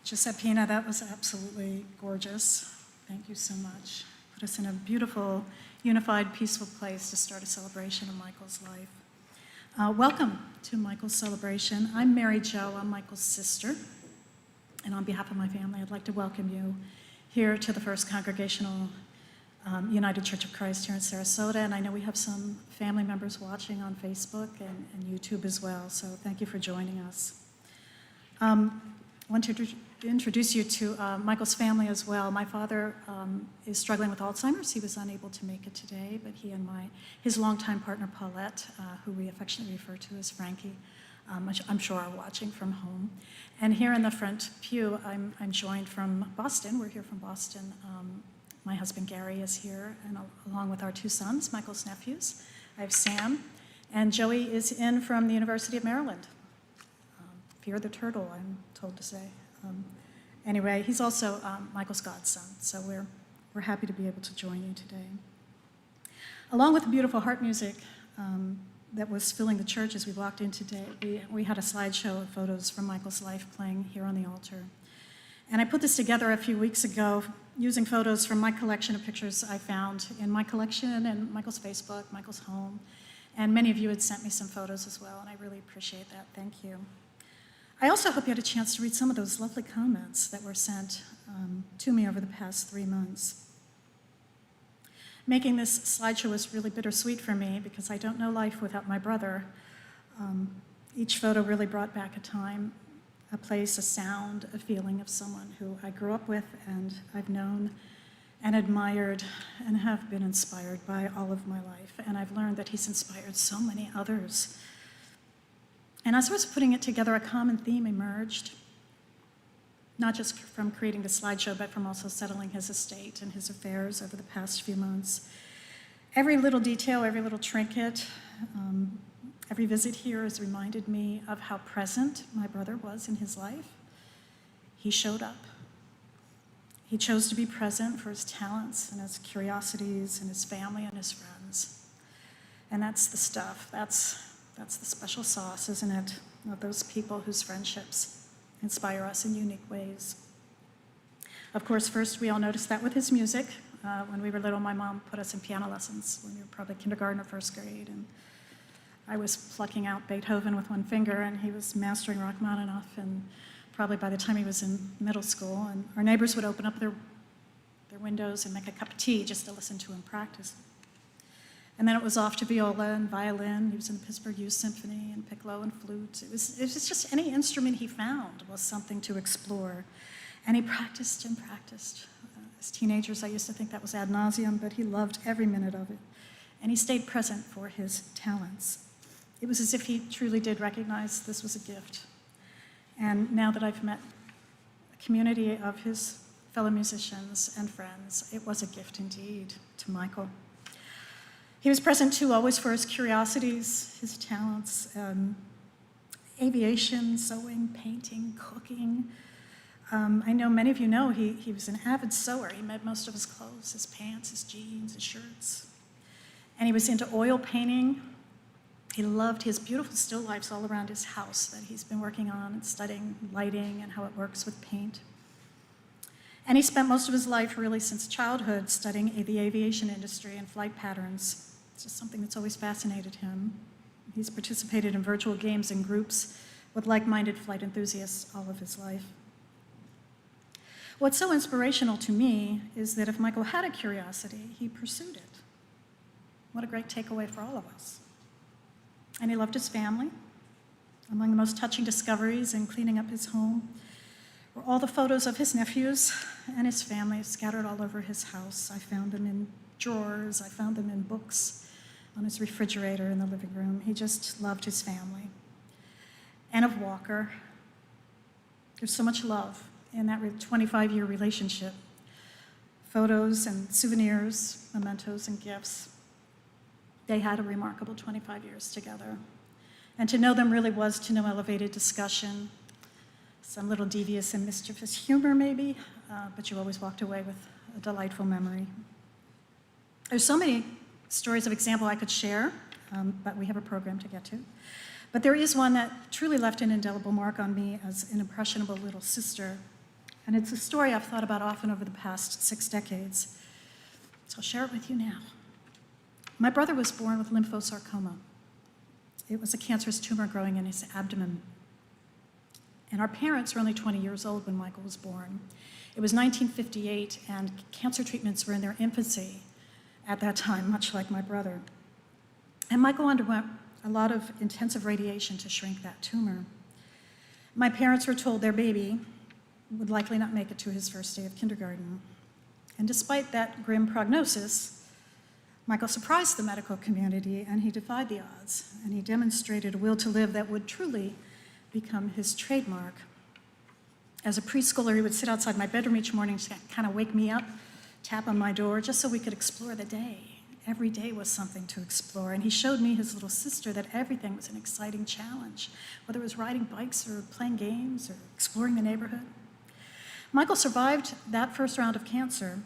Giuseppina, that was absolutely gorgeous. Thank you so much. Put us in a beautiful, unified, peaceful place to start a celebration of Michael's life. Welcome to Michael's celebration. I'm Mary Jo, I'm Michael's sister. And on behalf of my family, I'd like to welcome you here to the First Congregational United Church of Christ here in Sarasota. And I know we have some family members watching on Facebook and YouTube as well, so thank you for joining us. I want to introduce you to Michael's family as well. My father is struggling with Alzheimer's. He was unable to make it today, but he and his longtime partner, Paulette, who we affectionately refer to as Frankie, I'm sure are watching from home. And here in the front pew, I'm joined from Boston. We're here from Boston. My husband, Gary, is here, and along with our two sons, Michael's nephews. I have Sam, and Joey is in from the University of Maryland. Fear the turtle, I'm told to say. Anyway, he's also Michael's godson, so we're happy to be able to join you today. Along with the beautiful harp music that was filling the church as we walked in today, we had a slideshow of photos from Michael's life playing here on the altar. And I put this together a few weeks ago using photos from my collection of pictures I found in my collection and Michael's Facebook, Michael's home. And many of you had sent me some photos as well, and I really appreciate that. Thank you. I also hope you had a chance to read some of those lovely comments that were sent to me over the past 3 months. Making this slideshow was really bittersweet for me because I don't know life without my brother. Each photo really brought back a time, a place, a sound, a feeling of someone who I grew up with and I've known and admired and have been inspired by all of my life. And I've learned that he's inspired so many others. And as I was putting it together, a common theme emerged, not just from creating the slideshow, but from also settling his estate and his affairs over the past few months. Every little detail, every little trinket, every visit here has reminded me of how present my brother was in his life. He showed up. He chose to be present for his talents and his curiosities and his family and his friends. And that's the stuff, that's the special sauce, isn't it, of those people whose friendships inspire us in unique ways. Of course, first we all noticed that with his music. When we were little, my mom put us in piano lessons when we were probably kindergarten or first grade, and I was plucking out Beethoven with one finger, and he was mastering Rachmaninoff, and probably by the time he was in middle school, and our neighbors would open up their windows and make a cup of tea just to listen to him practice. And then it was off to viola and violin. He was in the Pittsburgh Youth Symphony and piccolo and flute. It was just any instrument he found was something to explore. And he practiced and practiced. As teenagers, I used to think that was ad nauseum, but he loved every minute of it. And he stayed present for his talents. It was as if he truly did recognize this was a gift. And now that I've met a community of his fellow musicians and friends, it was a gift indeed to Michael. He was present too, always for his curiosities, his talents, aviation, sewing, painting, cooking. I know many of you know he was an avid sewer. He made most of his clothes, his pants, his jeans, his shirts. And he was into oil painting. He loved his beautiful still lifes all around his house that he's been working on and studying lighting and how it works with paint. And he spent most of his life, really since childhood, studying the aviation industry and flight patterns. It's just something that's always fascinated him. He's participated in virtual games and groups with like-minded flight enthusiasts all of his life. What's so inspirational to me is that if Michael had a curiosity, he pursued it. What a great takeaway for all of us. And he loved his family. Among the most touching discoveries in cleaning up his home were all the photos of his nephews and his family scattered all over his house. I found them in drawers, I found them in books, on his refrigerator in the living room. He just loved his family. And of Walker. There's so much love in that 25-year relationship. Photos and souvenirs, mementos and gifts. They had a remarkable 25 years together. And to know them really was to know elevated discussion, some little devious and mischievous humor maybe, but you always walked away with a delightful memory. There's so many stories of example I could share, but we have a program to get to. But there is one that truly left an indelible mark on me as an impressionable little sister. And it's a story I've thought about often over the past 6 decades. So I'll share it with you now. My brother was born with lymphosarcoma. It was a cancerous tumor growing in his abdomen. And our parents were only 20 years old when Michael was born. It was 1958, and cancer treatments were in their infancy at that time, much like my brother. And Michael underwent a lot of intensive radiation to shrink that tumor. My parents were told their baby would likely not make it to his first day of kindergarten. And despite that grim prognosis, Michael surprised the medical community, and he defied the odds, and he demonstrated a will to live that would truly become his trademark. As a preschooler, he would sit outside my bedroom each morning to kind of wake me up, tap on my door, just so we could explore the day. Every day was something to explore, and he showed me, his little sister, that everything was an exciting challenge, whether it was riding bikes or playing games or exploring the neighborhood. Michael survived that first round of cancer,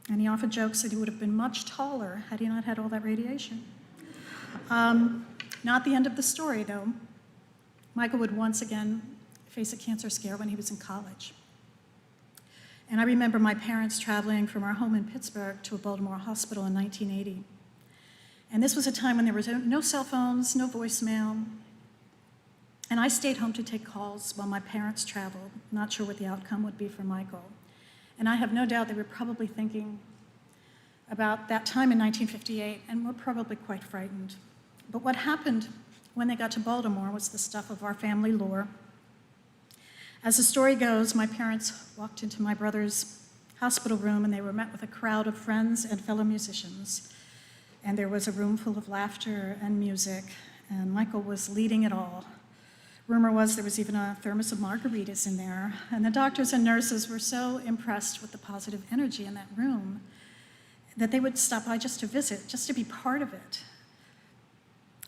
and he often jokes that he would have been much taller had he not had all that radiation. Not the end of the story, though. Michael would once again face a cancer scare when he was in college. And I remember my parents traveling from our home in Pittsburgh to a Baltimore hospital in 1980. And this was a time when there was no cell phones, no voicemail. And I stayed home to take calls while my parents traveled, not sure what the outcome would be for Michael. And I have no doubt they were probably thinking about that time in 1958 and were probably quite frightened. But what happened when they got to Baltimore was the stuff of our family lore. As the story goes, my parents walked into my brother's hospital room, and they were met with a crowd of friends and fellow musicians. And there was a room full of laughter and music, and Michael was leading it all. Rumor was there was even a thermos of margaritas in there, and the doctors and nurses were so impressed with the positive energy in that room that they would stop by just to visit, just to be part of it.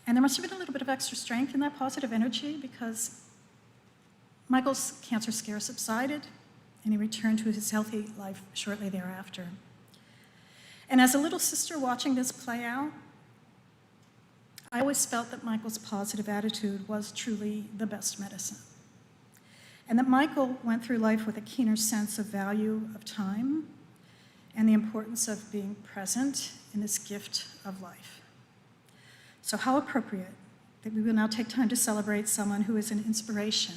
And there must have been a little bit of extra strength in that positive energy, because Michael's cancer scare subsided, and he returned to his healthy life shortly thereafter. And as a little sister watching this play out, I always felt that Michael's positive attitude was truly the best medicine, and that Michael went through life with a keener sense of value of time and the importance of being present in this gift of life. So how appropriate that we will now take time to celebrate someone who is an inspiration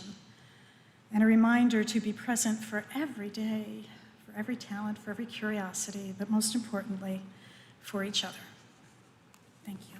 and a reminder to be present for every day, for every talent, for every curiosity, but most importantly, for each other. Thank you.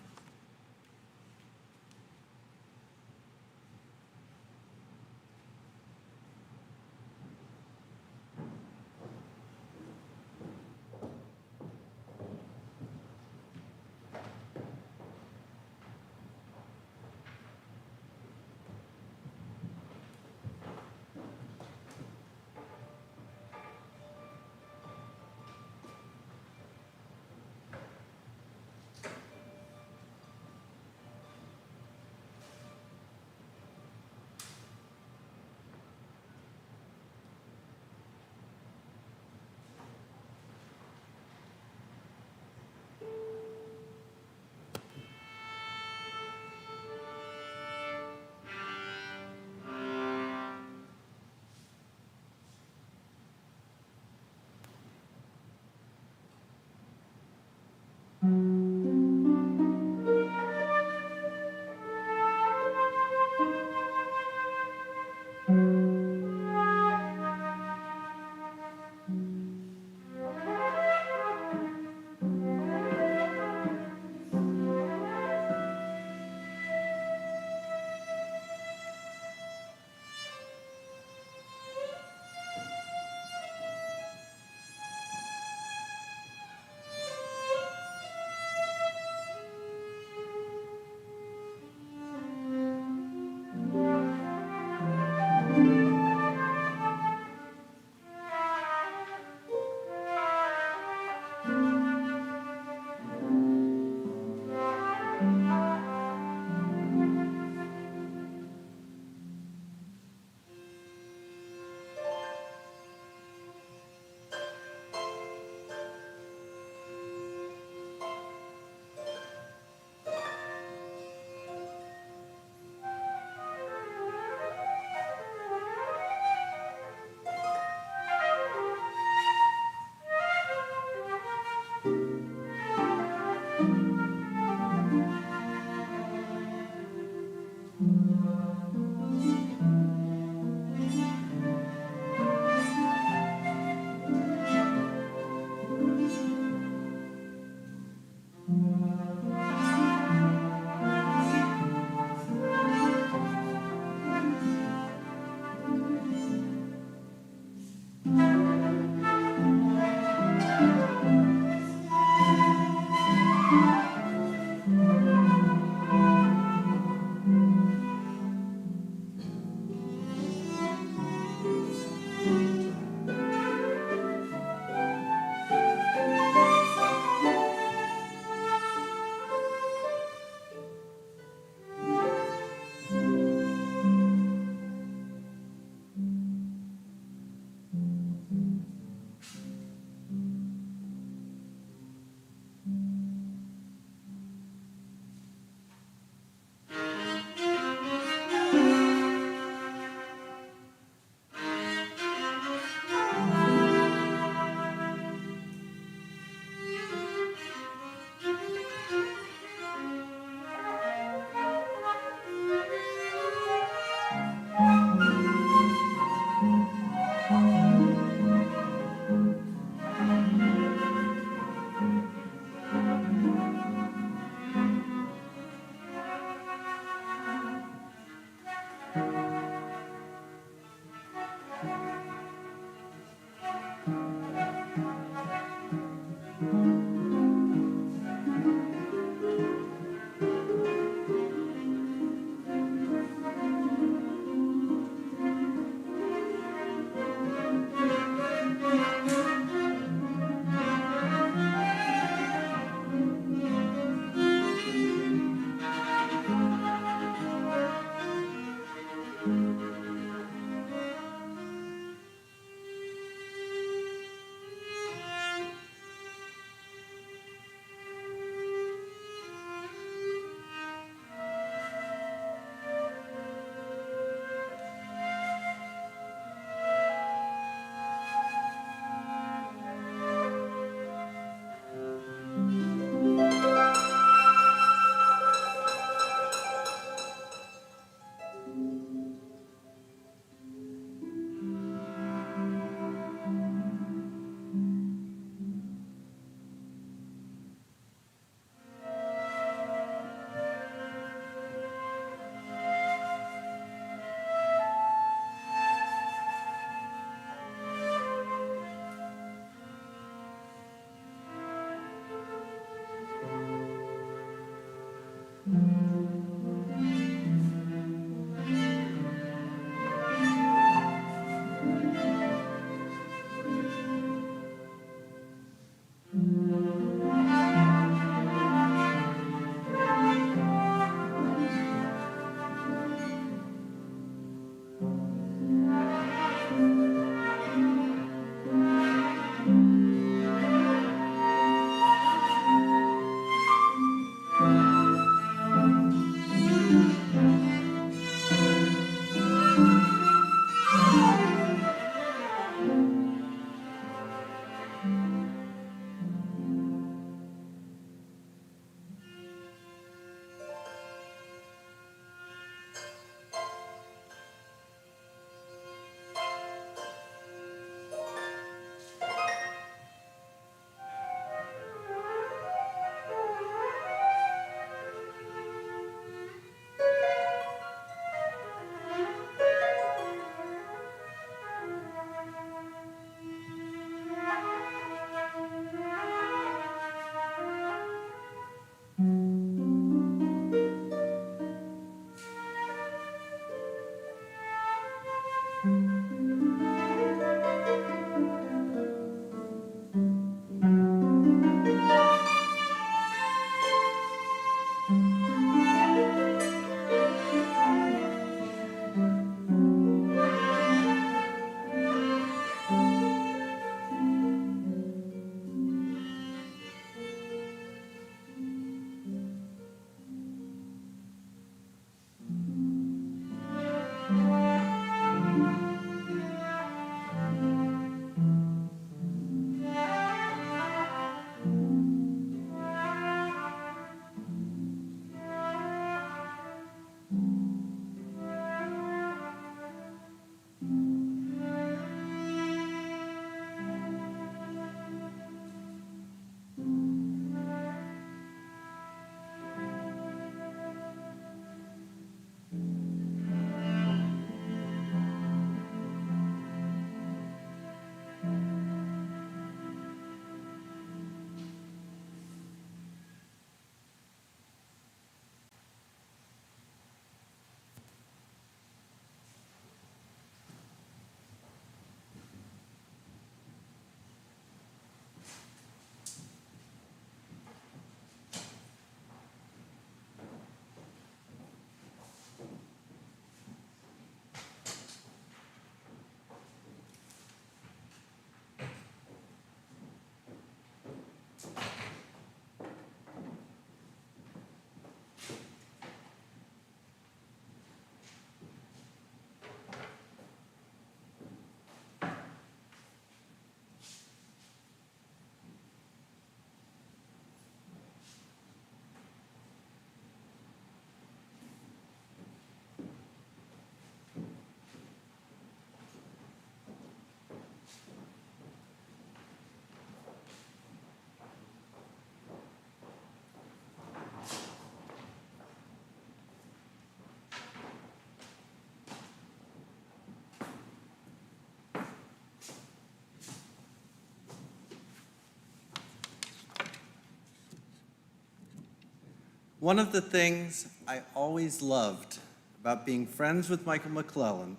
One of the things I always loved about being friends with Michael McClelland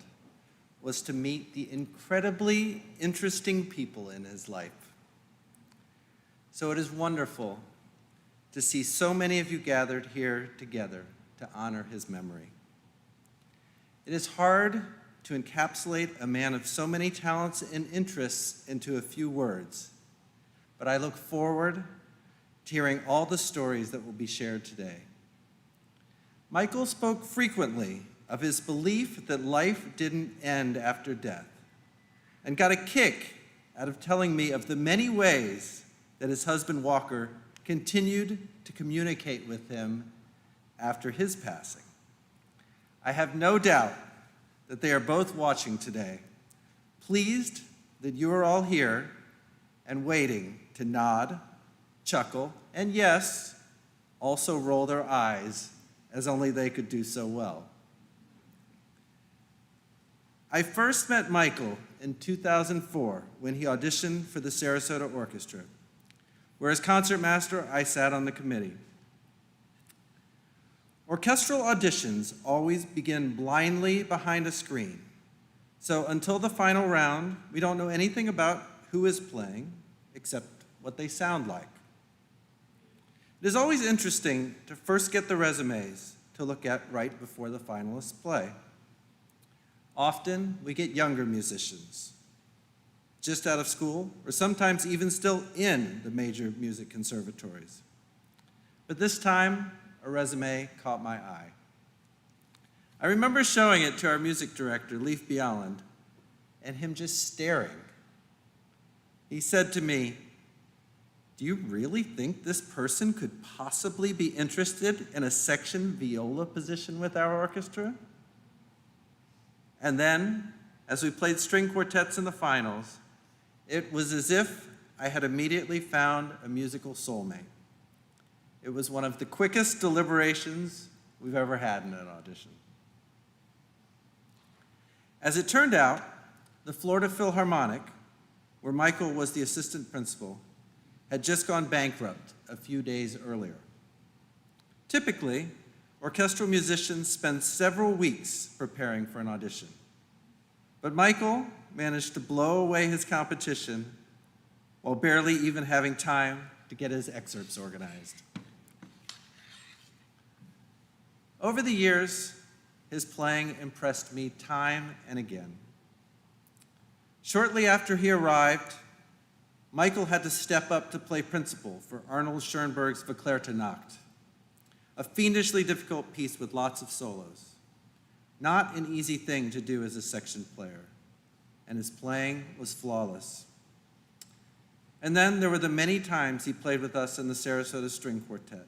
was to meet the incredibly interesting people in his life. So it is wonderful to see so many of you gathered here together to honor his memory. It is hard to encapsulate a man of so many talents and interests into a few words, but I look forward to hearing all the stories that will be shared today. Michael spoke frequently of his belief that life didn't end after death, and got a kick out of telling me of the many ways that his husband Walker continued to communicate with him after his passing. I have no doubt that they are both watching today, pleased that you are all here and waiting to nod, chuckle, and yes, also roll their eyes as only they could do so well. I first met Michael in 2004 when he auditioned for the Sarasota Orchestra, where as concertmaster I sat on the committee. Orchestral auditions always begin blindly behind a screen, so until the final round, we don't know anything about who is playing except what they sound like. It is always interesting to first get the resumes to look at right before the finalists play. Often, we get younger musicians, just out of school, or sometimes even still in the major music conservatories. But this time, a resume caught my eye. I remember showing it to our music director, Leif Bjelland, and him just staring. He said to me, "Do you really think this person could possibly be interested in a section viola position with our orchestra?" And then, as we played string quartets in the finals, it was as if I had immediately found a musical soulmate. It was one of the quickest deliberations we've ever had in an audition. As it turned out, the Florida Philharmonic, where Michael was the assistant principal, had just gone bankrupt a few days earlier. Typically, orchestral musicians spend several weeks preparing for an audition. But Michael managed to blow away his competition while barely even having time to get his excerpts organized. Over the years, his playing impressed me time and again. Shortly after he arrived, Michael had to step up to play principal for Arnold Schoenberg's Verklärte Nacht, a fiendishly difficult piece with lots of solos. Not an easy thing to do as a section player, and his playing was flawless. And then there were the many times he played with us in the Sarasota String Quartet.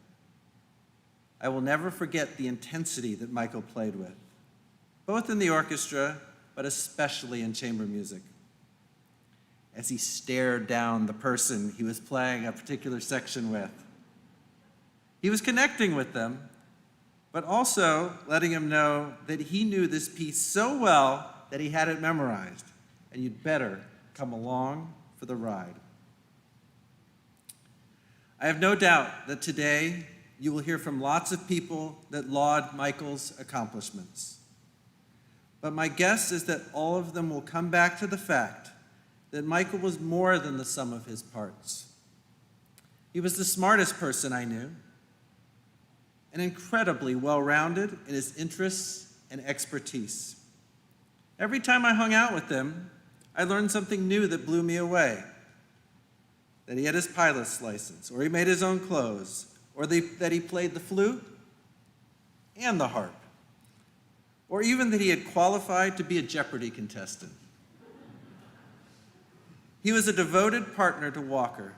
I will never forget the intensity that Michael played with, both in the orchestra, but especially in chamber music. As he stared down the person he was playing a particular section with. He was connecting with them, but also letting him know that he knew this piece so well that he had it memorized, and you'd better come along for the ride. I have no doubt that today you will hear from lots of people that laud Michael's accomplishments. But my guess is that all of them will come back to the fact that Michael was more than the sum of his parts. He was the smartest person I knew, and incredibly well-rounded in his interests and expertise. Every time I hung out with him, I learned something new that blew me away. That he had his pilot's license, or he made his own clothes, or that he played the flute and the harp, or even that he had qualified to be a Jeopardy contestant. He was a devoted partner to Walker,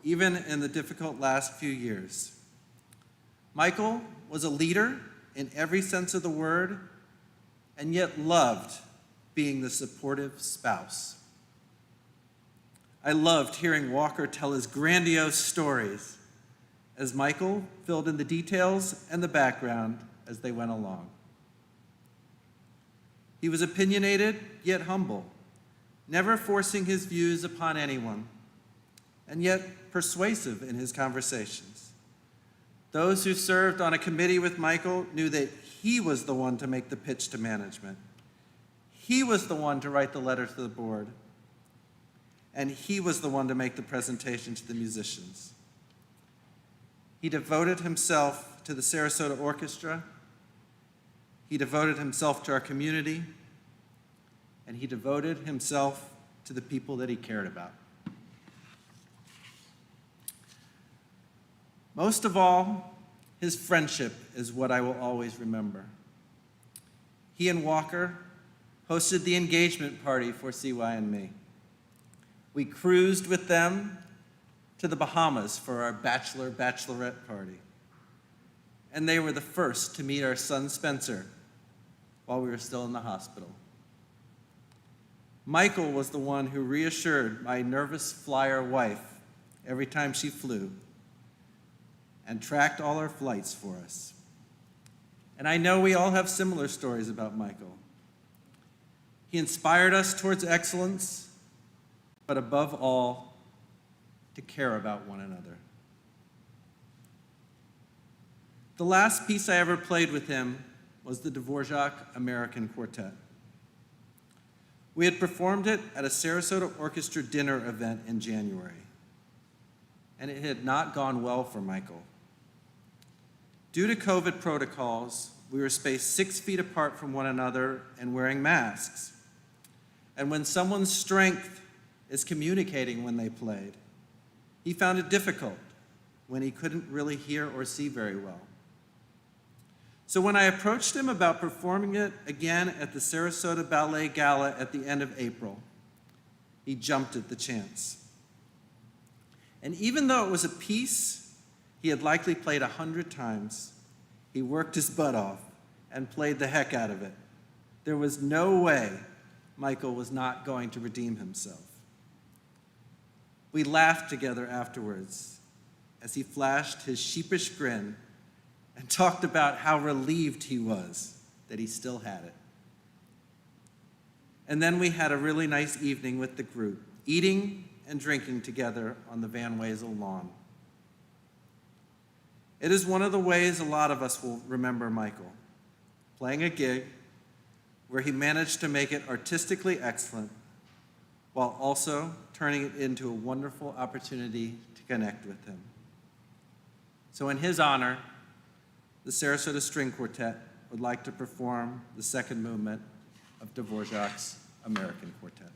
even in the difficult last few years. Michael was a leader in every sense of the word, and yet loved being the supportive spouse. I loved hearing Walker tell his grandiose stories as Michael filled in the details and the background as they went along. He was opinionated, yet humble, never forcing his views upon anyone, and yet persuasive in his conversations. Those who served on a committee with Michael knew that he was the one to make the pitch to management. He was the one to write the letter to the board, and he was the one to make the presentation to the musicians. He devoted himself to the Sarasota Orchestra, He devoted himself to our community, and he devoted himself to the people that he cared about. Most of all, his friendship is what I will always remember. He and Walker hosted the engagement party for CY and me. We cruised with them to the Bahamas for our bachelorette party. And they were the first to meet our son Spencer while we were still in the hospital. Michael was the one who reassured my nervous flyer wife every time she flew and tracked all our flights for us. And I know we all have similar stories about Michael. He inspired us towards excellence, but above all, to care about one another. The last piece I ever played with him was the Dvorak American Quartet. We had performed it at a Sarasota Orchestra dinner event in January, and it had not gone well for Michael. Due to COVID protocols, we were spaced 6 feet apart from one another and wearing masks. And when someone's strength is communicating when they played, he found it difficult when he couldn't really hear or see very well. So when I approached him about performing it again at the Sarasota Ballet Gala at the end of April, he jumped at the chance. And even though it was a piece he had likely played 100 times, he worked his butt off and played the heck out of it. There was no way Michael was not going to redeem himself. We laughed together afterwards as he flashed his sheepish grin and talked about how relieved he was that he still had it. And then we had a really nice evening with the group, eating and drinking together on the Van Wezel lawn. It is one of the ways a lot of us will remember Michael, playing a gig where he managed to make it artistically excellent while also turning it into a wonderful opportunity to connect with him. So in his honor, the Sarasota String Quartet would like to perform the second movement of Dvorak's American Quartet.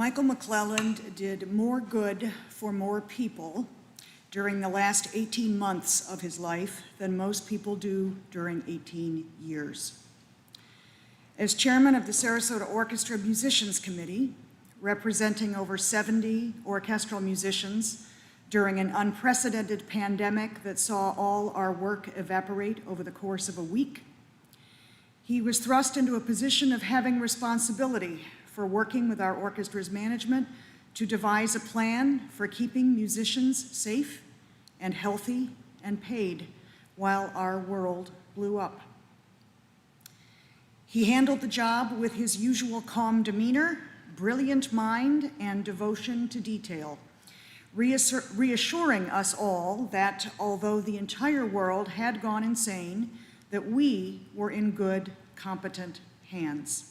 Michael McCLELLAND did more good for more people during the last 18 months of his life than most people do during 18 years. As chairman of the Sarasota Orchestra Musicians Committee, representing over 70 orchestral musicians during an unprecedented pandemic that saw all our work evaporate over the course of a week, he was thrust into a position of having responsibility for working with our orchestra's management to devise a plan for keeping musicians safe and healthy and paid while our world blew up. He handled the job with his usual calm demeanor, brilliant mind, and devotion to detail, reassuring us all that although the entire world had gone insane, that we were in good, competent hands.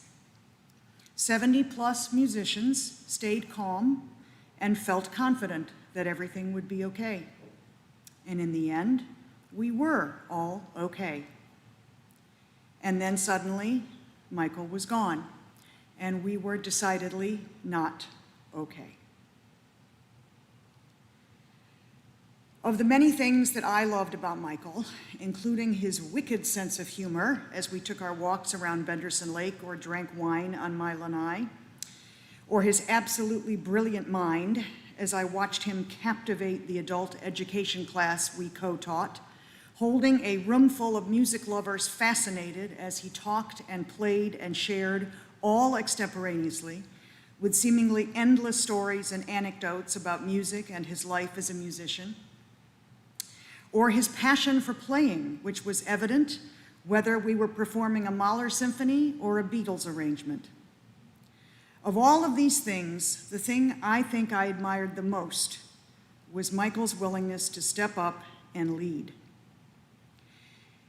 70-plus musicians stayed calm and felt confident that everything would be okay. And in the end, we were all okay. And then suddenly, Michael was gone, and we were decidedly not okay. Of the many things that I loved about Michael, including his wicked sense of humor as we took our walks around Benderson Lake or drank wine on my lanai, or his absolutely brilliant mind as I watched him captivate the adult education class we co-taught, holding a room full of music lovers fascinated as he talked and played and shared all extemporaneously with seemingly endless stories and anecdotes about music and his life as a musician, or his passion for playing, which was evident whether we were performing a Mahler symphony or a Beatles arrangement. Of all of these things, the thing I think I admired the most was Michael's willingness to step up and lead.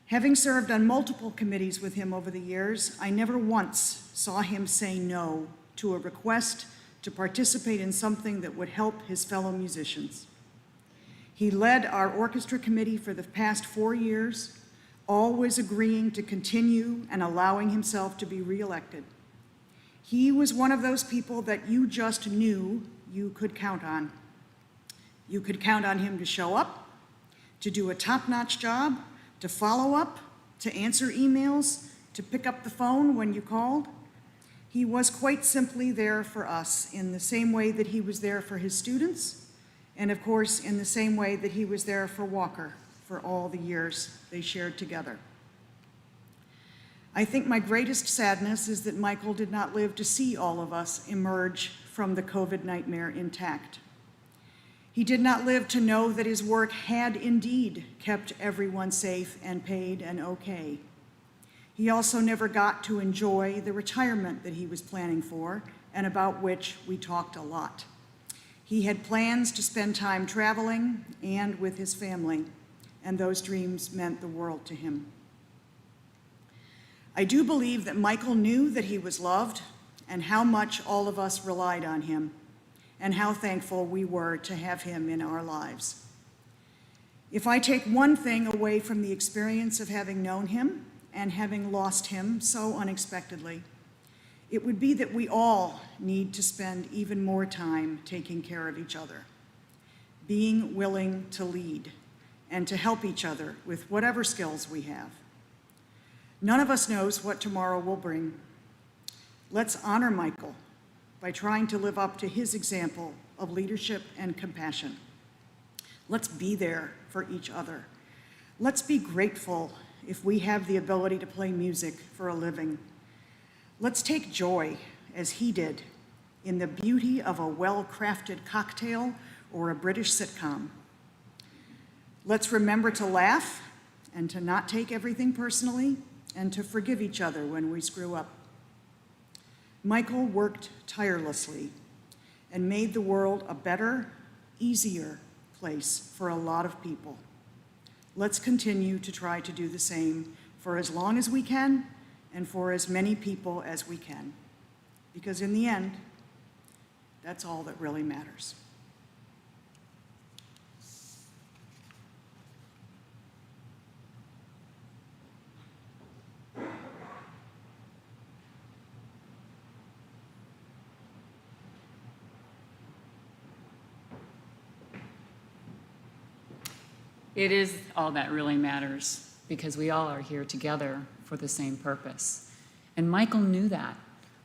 Having served on multiple committees with him over the years, I never once saw him say no to a request to participate in something that would help his fellow musicians. He led our orchestra committee for the past 4 years, always agreeing to continue and allowing himself to be reelected. He was one of those people that you just knew you could count on. You could count on him to show up, to do a top-notch job, to follow up, to answer emails, to pick up the phone when you called. He was quite simply there for us in the same way that he was there for his students, and of course, in the same way that he was there for Walker for all the years they shared together. I think my greatest sadness is that Michael did not live to see all of us emerge from the COVID nightmare intact. He did not live to know that his work had indeed kept everyone safe and paid and okay. He also never got to enjoy the retirement that he was planning for and about which we talked a lot. He had plans to spend time traveling and with his family, and those dreams meant the world to him. I do believe that Michael knew that he was loved and how much all of us relied on him and how thankful we were to have him in our lives. If I take one thing away from the experience of having known him and having lost him so unexpectedly, it would be that we all need to spend even more time taking care of each other, being willing to lead and to help each other with whatever skills we have. None of us knows what tomorrow will bring. Let's honor Michael by trying to live up to his example of leadership and compassion. Let's be there for each other. Let's be grateful if we have the ability to play music for a living. Let's take joy, as he did, in the beauty of a well-crafted cocktail or a British sitcom. Let's remember to laugh and to not take everything personally and to forgive each other when we screw up. Michael worked tirelessly and made the world a better, easier place for a lot of people. Let's continue to try to do the same for as long as we can and for as many people as we can. Because in the end, that's all that really matters. It is all that really matters because we all are here together for the same purpose. And Michael knew that.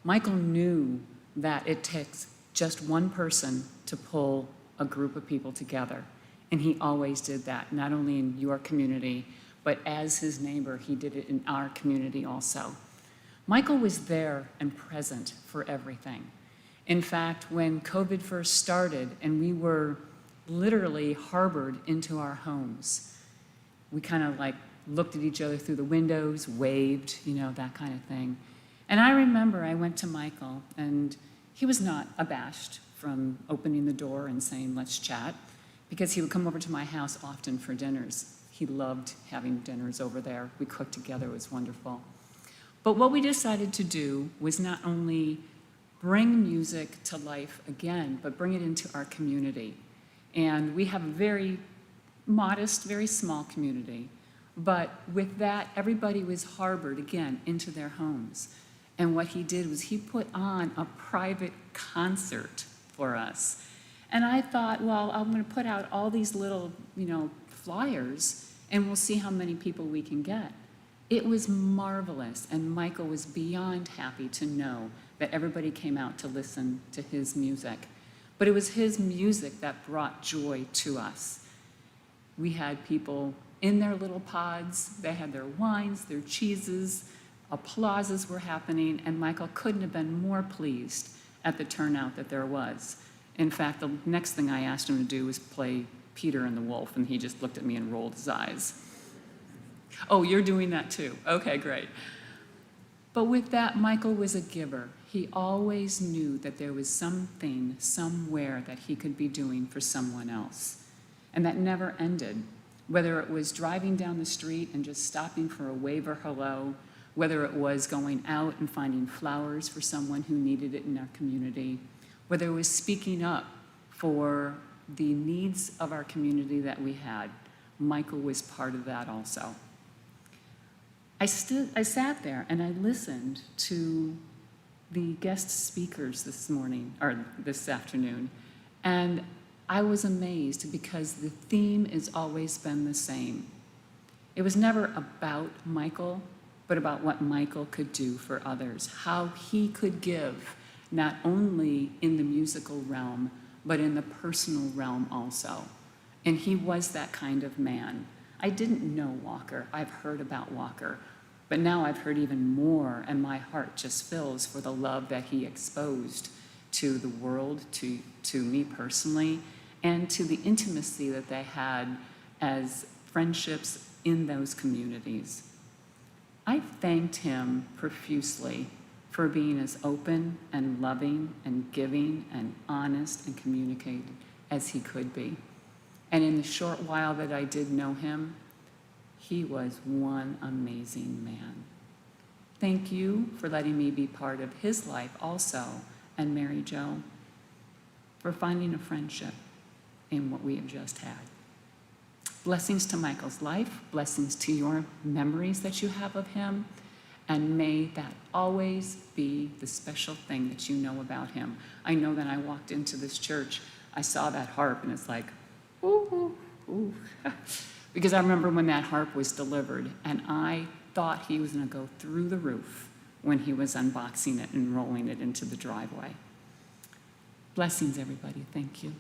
Michael knew that it takes just one person to pull a group of people together. And he always did that, not only in your community, but as his neighbor, he did it in our community also. Michael was there and present for everything. In fact, when COVID first started and we were literally harbored into our homes, we kind of like looked at each other through the windows, waved, that kind of thing. And I remember I went to Michael, and he was not abashed from opening the door and saying, let's chat, because he would come over to my house often for dinners. He loved having dinners over there. We cooked together, it was wonderful. But what we decided to do was not only bring music to life again, but bring it into our community. And we have a very modest, very small community. But with that, everybody was harbored again into their homes. And what he did was he put on a private concert for us. And I thought, well, I'm going to put out all these little, flyers, and we'll see how many people we can get. It was marvelous, and Michael was beyond happy to know that everybody came out to listen to his music. But it was his music that brought joy to us. We had people in their little pods, they had their wines, their cheeses, applauses were happening, and Michael couldn't have been more pleased at the turnout that there was. In fact, the next thing I asked him to do was play Peter and the Wolf, and he just looked at me and rolled his eyes. Oh, you're doing that too. Okay, great. But with that, Michael was a giver. He always knew that there was something, somewhere that he could be doing for someone else. And that never ended. Whether it was driving down the street and just stopping for a wave or hello, whether it was going out and finding flowers for someone who needed it in our community, whether it was speaking up for the needs of our community that we had, Michael was part of that also. I sat there and I listened to the guest speakers this afternoon, and I was amazed because the theme has always been the same. It was never about Michael, but about what Michael could do for others, how he could give, not only in the musical realm, but in the personal realm also. And he was that kind of man. I didn't know Walker. I've heard about Walker. But now I've heard even more, and my heart just fills for the love that he exposed to the world, to me personally, and to the intimacy that they had as friendships in those communities. I thanked him profusely for being as open and loving and giving and honest and communicative as he could be. And in the short while that I did know him, he was one amazing man. Thank you for letting me be part of his life also, and Mary Jo, for finding a friendship in what we have just had. Blessings to Michael's life, blessings to your memories that you have of him, and may that always be the special thing that you know about him. I know that I walked into this church, I saw that harp, and it's like, ooh, ooh, ooh. Because I remember when that harp was delivered, and I thought he was going to go through the roof when he was unboxing it and rolling it into the driveway. Blessings, everybody. Thank you.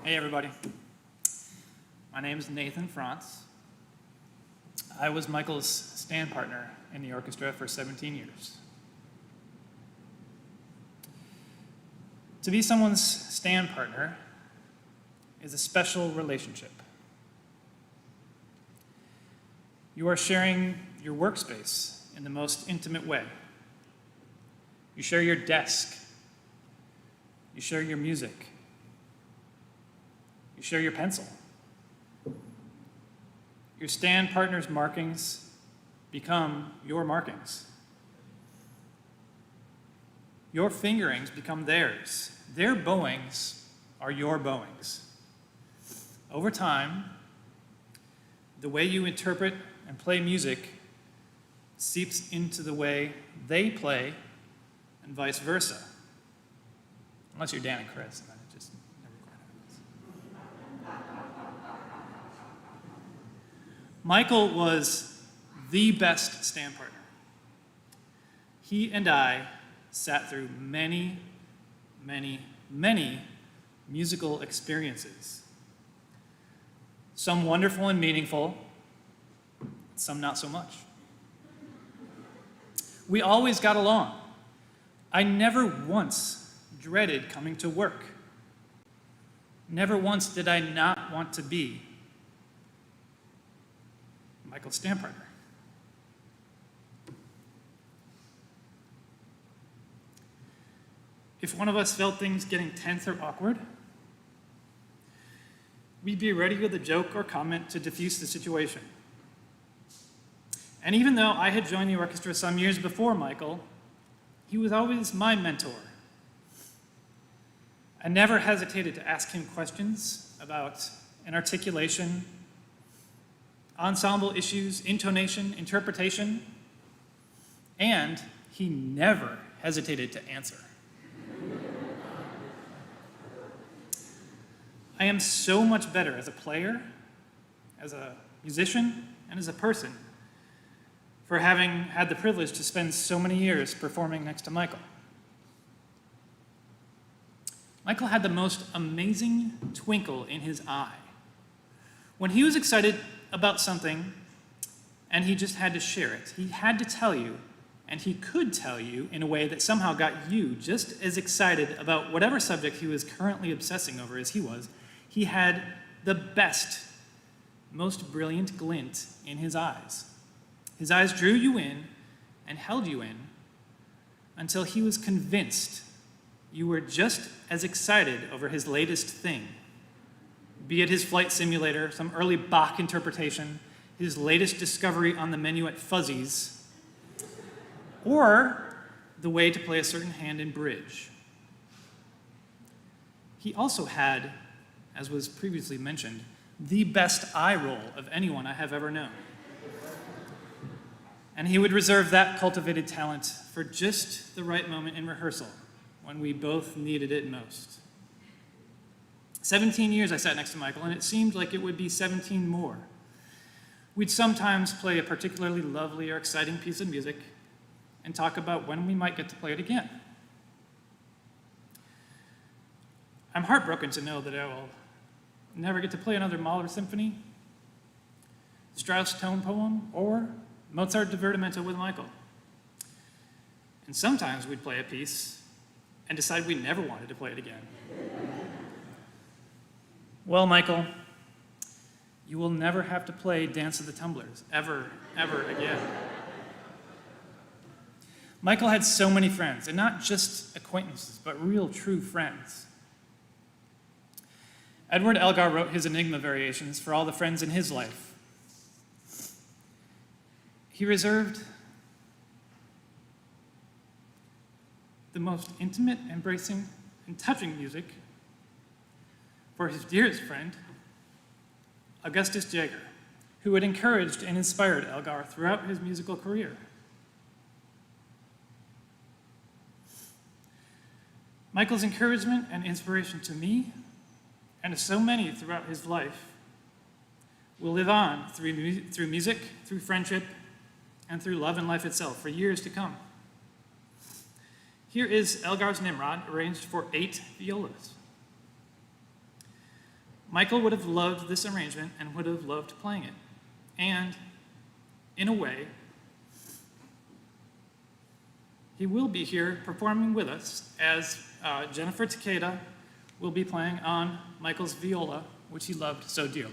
Hey everybody, my name is Nathan Frantz. I was Michael's stand partner in the orchestra for 17 years. To be someone's stand partner is a special relationship. You are sharing your workspace in the most intimate way. You share your desk. You share your music. You share your pencil. Your stand partner's markings become your markings. Your fingerings become theirs. Their bowings are your bowings. Over time, the way you interpret and play music seeps into the way they play and vice versa. Unless you're Dan and Chris, and then it just never quite happens. Michael was the best stand partner. He and I sat through many, many, many musical experiences. Some wonderful and meaningful, some not so much. We always got along. I never once dreaded coming to work. Never once did I not want to be Michael's stand partner. If one of us felt things getting tense or awkward, we'd be ready with a joke or comment to diffuse the situation. And even though I had joined the orchestra some years before Michael, he was always my mentor. I never hesitated to ask him questions about an articulation, ensemble issues, intonation, interpretation, and he never hesitated to answer. I am so much better as a player, as a musician, and as a person for having had the privilege to spend so many years performing next to Michael. Michael had the most amazing twinkle in his eye. When he was excited about something and he just had to share it, he had to tell you, and he could tell you in a way that somehow got you just as excited about whatever subject he was currently obsessing over as he was. He had the best, most brilliant glint in his eyes. His eyes drew you in and held you in until he was convinced you were just as excited over his latest thing, be it his flight simulator, some early Bach interpretation, his latest discovery on the menu at Fuzzy's, or the way to play a certain hand in bridge. He also had, as was previously mentioned, the best eye roll of anyone I have ever known. And he would reserve that cultivated talent for just the right moment in rehearsal, when we both needed it most. 17 years I sat next to Michael, and it seemed like it would be 17 more. We'd sometimes play a particularly lovely or exciting piece of music and talk about when we might get to play it again. I'm heartbroken to know that I will never get to play another Mahler symphony, Strauss tone poem, or Mozart divertimento with Michael. And sometimes we'd play a piece and decide we never wanted to play it again. Well, Michael, you will never have to play Dance of the Tumblers, ever, ever again. Michael had so many friends, and not just acquaintances, but real, true friends. Edward Elgar wrote his Enigma variations for all the friends in his life. He reserved the most intimate, embracing, and touching music for his dearest friend, Augustus Jaeger, who had encouraged and inspired Elgar throughout his musical career. Michael's encouragement and inspiration to me, and to so many throughout his life, will live on through music, through friendship, and through love and life itself for years to come. Here is Elgar's Nimrod, arranged for 8 violas. Michael would have loved this arrangement and would have loved playing it. And in a way, he will be here performing with us as Jennifer Takeda will be playing on Michael's viola, which he loved so dearly.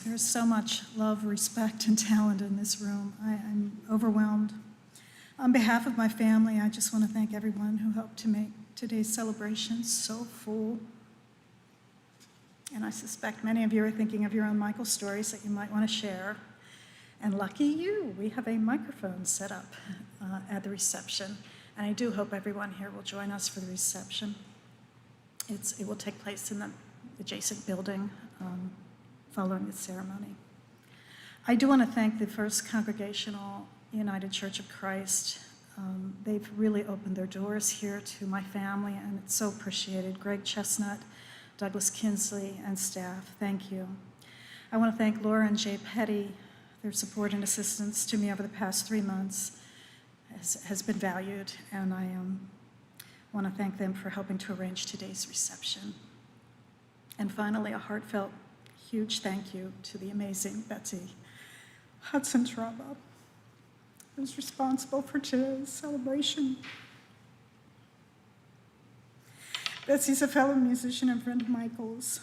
There's so much love, respect, and talent in this room. I'm overwhelmed. On behalf of my family, I just want to thank everyone who helped to make today's celebration so full. And I suspect many of you are thinking of your own Michael stories that you might want to share. And lucky you, we have a microphone set up at the reception. And I do hope everyone here will join us for the reception. It will take place in the adjacent building following the ceremony. I do want to thank the First Congregational United Church of Christ. They've really opened their doors here to my family, and it's so appreciated. Greg Chestnut, Douglas Kinsley, and staff, thank you. I want to thank Laura and Jay Petty. Their support and assistance to me over the past 3 months has been valued, and I want to thank them for helping to arrange today's reception. And finally, a heartfelt, huge thank you to the amazing Betsy Hudson-Traba, who's responsible for today's celebration. Betsy's a fellow musician and friend of Michael's,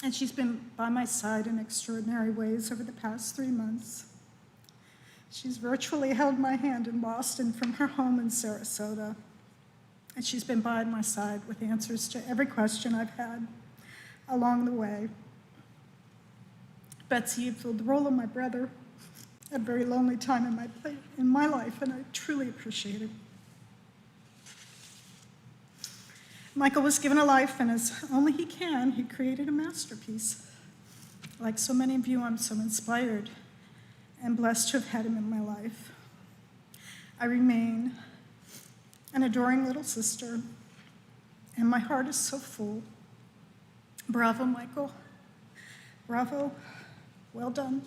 and she's been by my side in extraordinary ways over the past 3 months. She's virtually held my hand in Boston from her home in Sarasota, and she's been by my side with answers to every question I've had along the way. Betsy, you filled the role of my brother at a very lonely time in my life, and I truly appreciate it. Michael was given a life, and as only he can, he created a masterpiece. Like so many of you, I'm so inspired and blessed to have had him in my life. I remain an adoring little sister, and my heart is so full. Bravo, Michael. Bravo. Well done.